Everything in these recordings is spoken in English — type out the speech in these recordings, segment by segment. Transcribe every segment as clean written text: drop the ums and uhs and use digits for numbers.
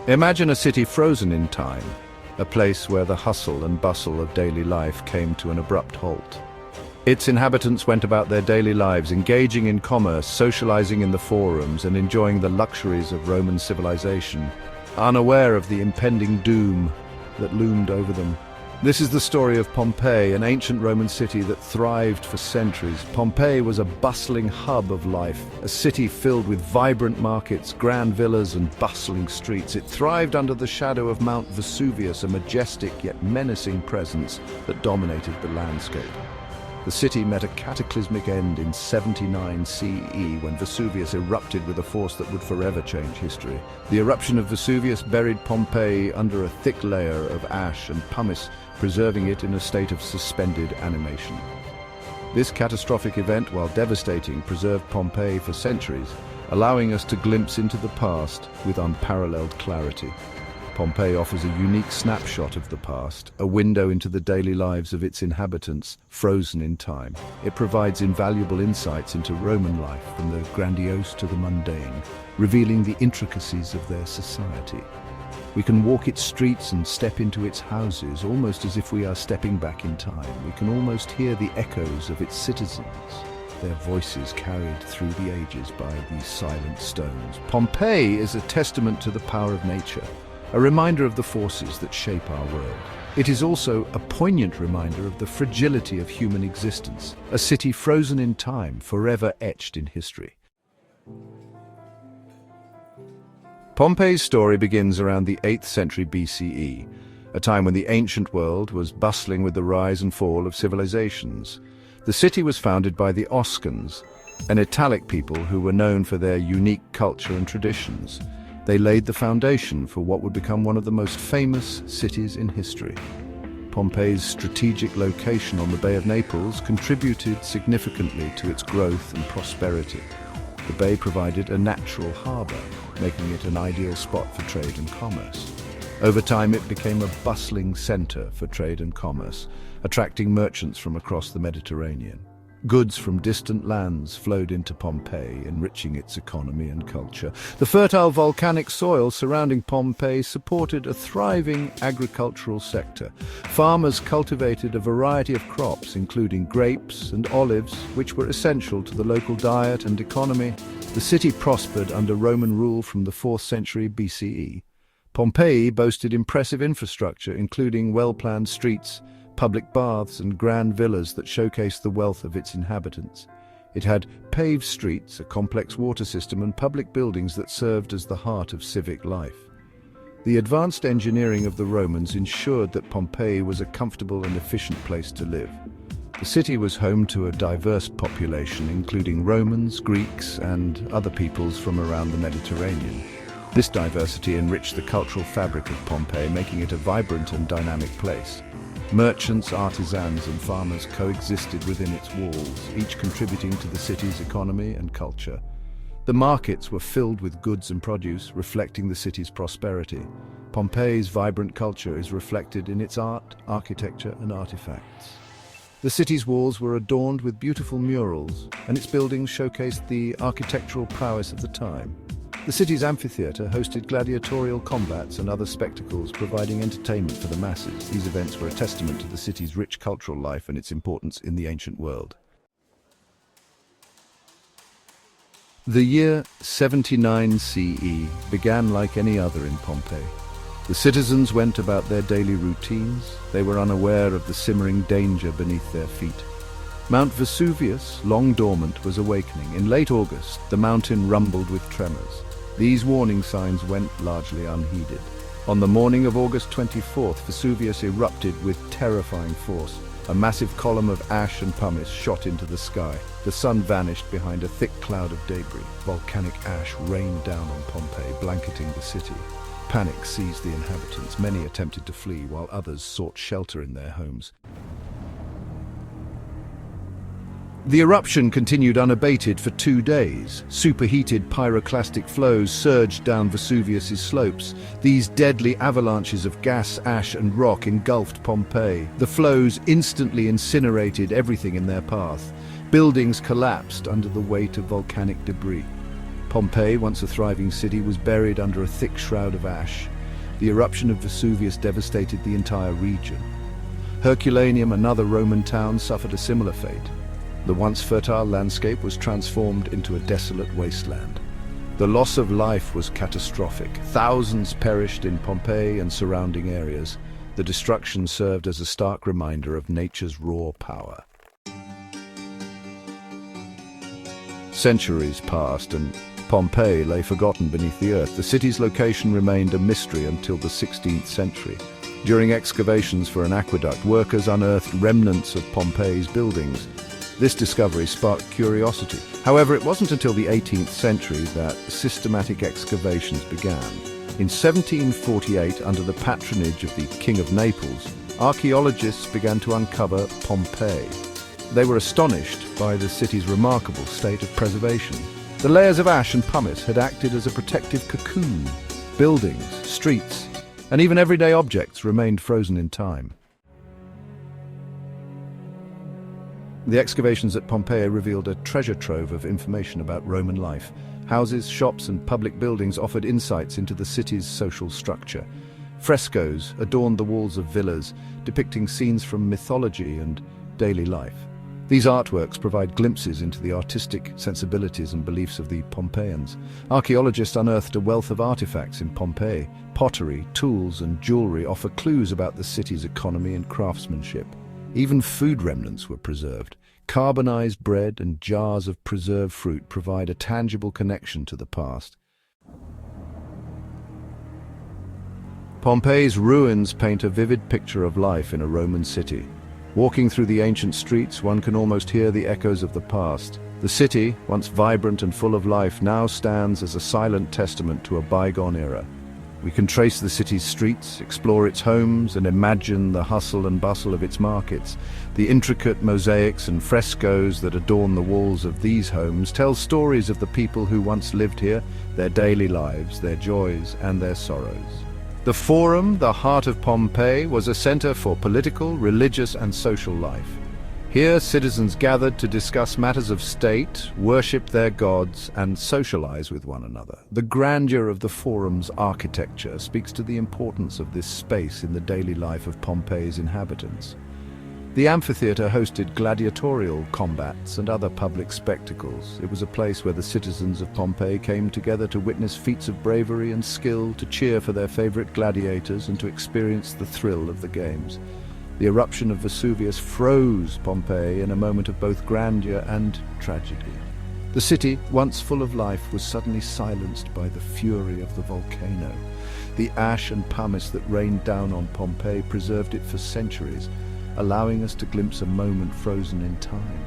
Imagine a city frozen in time, a place where the hustle and bustle of daily life came to an abrupt halt. Its inhabitants went about their daily lives, engaging in commerce, socializing in the forums, and enjoying the luxuries of Roman civilization, unaware of the impending doom that loomed over them. This is the story of Pompeii, an ancient Roman city that thrived for centuries. Pompeii was a bustling hub of life, a city filled with vibrant markets, grand villas, and bustling streets. It thrived under the shadow of Mount Vesuvius, a majestic yet menacing presence that dominated the landscape. The city met a cataclysmic end in 79 CE when Vesuvius erupted with a force that would forever change history. The eruption of Vesuvius buried Pompeii under a thick layer of ash and pumice, preserving it in a state of suspended animation. This catastrophic event, while devastating, preserved Pompeii for centuries, allowing us to glimpse into the past with unparalleled clarity. Pompeii offers a unique snapshot of the past, a window into the daily lives of its inhabitants, frozen in time. It provides invaluable insights into Roman life, from the grandiose to the mundane, revealing the intricacies of their society. We can walk its streets and step into its houses, almost as if we are stepping back in time. We can almost hear the echoes of its citizens, their voices carried through the ages by these silent stones. Pompeii is a testament to the power of nature, a reminder of the forces that shape our world. It is also a poignant reminder of the fragility of human existence, a city frozen in time, forever etched in history. Pompeii's story begins around the 8th century BCE, a time when the ancient world was bustling with the rise and fall of civilizations. The city was founded by the Oscans, an Italic people who were known for their unique culture and traditions. They laid the foundation for what would become one of the most famous cities in history. Pompeii's strategic location on the Bay of Naples contributed significantly to its growth and prosperity. The bay provided a natural harbor, making it an ideal spot for trade and commerce. Over time, it became a bustling center for trade and commerce, attracting merchants from across the Mediterranean. Goods from distant lands flowed into Pompeii, enriching its economy and culture. The fertile volcanic soil surrounding Pompeii supported a thriving agricultural sector. Farmers cultivated a variety of crops, including grapes and olives, which were essential to the local diet and economy. The city prospered under Roman rule from the 4th century BCE. Pompeii boasted impressive infrastructure, including well-planned streets, public baths, and grand villas that showcased the wealth of its inhabitants. It had paved streets, a complex water system, and public buildings that served as the heart of civic life. The advanced engineering of the Romans ensured that Pompeii was a comfortable and efficient place to live. The city was home to a diverse population, including Romans, Greeks, and other peoples from around the Mediterranean. This diversity enriched the cultural fabric of Pompeii, making it a vibrant and dynamic place. Merchants, artisans, and farmers coexisted within its walls, each contributing to the city's economy and culture. The markets were filled with goods and produce, reflecting the city's prosperity. Pompeii's vibrant culture is reflected in its art, architecture, and artifacts. The city's walls were adorned with beautiful murals, and its buildings showcased the architectural prowess of the time. The city's amphitheater hosted gladiatorial combats and other spectacles, providing entertainment for the masses. These events were a testament to the city's rich cultural life and its importance in the ancient world. The year 79 CE began like any other in Pompeii. The citizens went about their daily routines. They were unaware of the simmering danger beneath their feet. Mount Vesuvius, long dormant, was awakening. In late August, the mountain rumbled with tremors. These warning signs went largely unheeded. On the morning of August 24th, Vesuvius erupted with terrifying force. A massive column of ash and pumice shot into the sky. The sun vanished behind a thick cloud of debris. Volcanic ash rained down on Pompeii, blanketing the city. Panic seized the inhabitants. Many attempted to flee, while others sought shelter in their homes. The eruption continued unabated for 2 days. Superheated pyroclastic flows surged down Vesuvius's slopes. These deadly avalanches of gas, ash, and rock engulfed Pompeii. The flows instantly incinerated everything in their path. Buildings collapsed under the weight of volcanic debris. Pompeii, once a thriving city, was buried under a thick shroud of ash. The eruption of Vesuvius devastated the entire region. Herculaneum, another Roman town, suffered a similar fate. The once fertile landscape was transformed into a desolate wasteland. The loss of life was catastrophic. Thousands perished in Pompeii and surrounding areas. The destruction served as a stark reminder of nature's raw power. Centuries passed and Pompeii lay forgotten beneath the earth. The city's location remained a mystery until the 16th century. During excavations for an aqueduct, workers unearthed remnants of Pompeii's buildings. This discovery sparked curiosity. However, it wasn't until the 18th century that systematic excavations began. In 1748, under the patronage of the King of Naples, archaeologists began to uncover Pompeii. They were astonished by the city's remarkable state of preservation. The layers of ash and pumice had acted as a protective cocoon. Buildings, streets, and even everyday objects remained frozen in time. The excavations at Pompeii revealed a treasure trove of information about Roman life. Houses, shops, and public buildings offered insights into the city's social structure. Frescoes adorned the walls of villas, depicting scenes from mythology and daily life. These artworks provide glimpses into the artistic sensibilities and beliefs of the Pompeians. Archaeologists unearthed a wealth of artifacts in Pompeii. Pottery, tools, and jewelry offer clues about the city's economy and craftsmanship. Even food remnants were preserved. Carbonized bread and jars of preserved fruit provide a tangible connection to the past. Pompeii's ruins paint a vivid picture of life in a Roman city. Walking through the ancient streets, one can almost hear the echoes of the past. The city, once vibrant and full of life, now stands as a silent testament to a bygone era. We can trace the city's streets, explore its homes, and imagine the hustle and bustle of its markets. The intricate mosaics and frescoes that adorn the walls of these homes tell stories of the people who once lived here, their daily lives, their joys, and their sorrows. The Forum, the heart of Pompeii, was a center for political, religious, and social life. Here, citizens gathered to discuss matters of state, worship their gods, and socialize with one another. The grandeur of the Forum's architecture speaks to the importance of this space in the daily life of Pompeii's inhabitants. The amphitheater hosted gladiatorial combats and other public spectacles. It was a place where the citizens of Pompeii came together to witness feats of bravery and skill, to cheer for their favorite gladiators, and to experience the thrill of the games. The eruption of Vesuvius froze Pompeii in a moment of both grandeur and tragedy. The city, once full of life, was suddenly silenced by the fury of the volcano. The ash and pumice that rained down on Pompeii preserved it for centuries, allowing us to glimpse a moment frozen in time.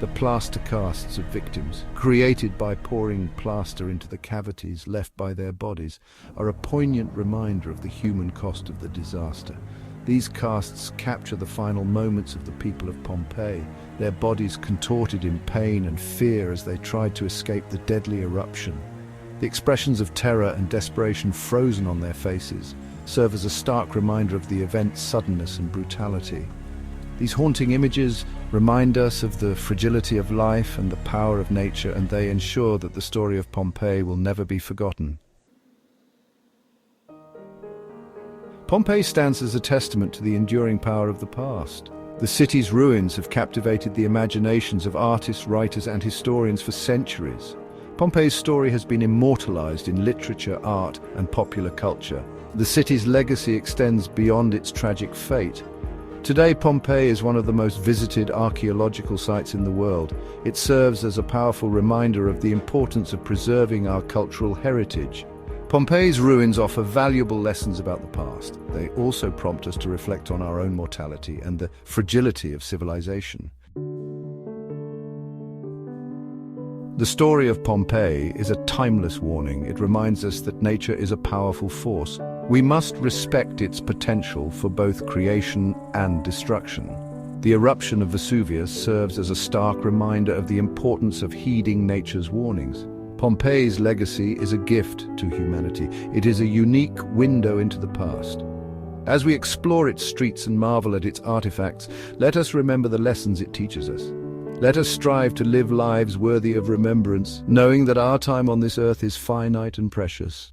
The plaster casts of victims, created by pouring plaster into the cavities left by their bodies, are a poignant reminder of the human cost of the disaster. These casts capture the final moments of the people of Pompeii, their bodies contorted in pain and fear as they tried to escape the deadly eruption. The expressions of terror and desperation frozen on their faces serve as a stark reminder of the event's suddenness and brutality. These haunting images remind us of the fragility of life and the power of nature, and they ensure that the story of Pompeii will never be forgotten. Pompeii stands as a testament to the enduring power of the past. The city's ruins have captivated the imaginations of artists, writers, and historians for centuries. Pompeii's story has been immortalized in literature, art, and popular culture. The city's legacy extends beyond its tragic fate. Today, Pompeii is one of the most visited archaeological sites in the world. It serves as a powerful reminder of the importance of preserving our cultural heritage. Pompeii's ruins offer valuable lessons about the past. They also prompt us to reflect on our own mortality and the fragility of civilization. The story of Pompeii is a timeless warning. It reminds us that nature is a powerful force. We must respect its potential for both creation and destruction. The eruption of Vesuvius serves as a stark reminder of the importance of heeding nature's warnings. Pompeii's legacy is a gift to humanity. It is a unique window into the past. As we explore its streets and marvel at its artifacts, let us remember the lessons it teaches us. Let us strive to live lives worthy of remembrance, knowing that our time on this earth is finite and precious.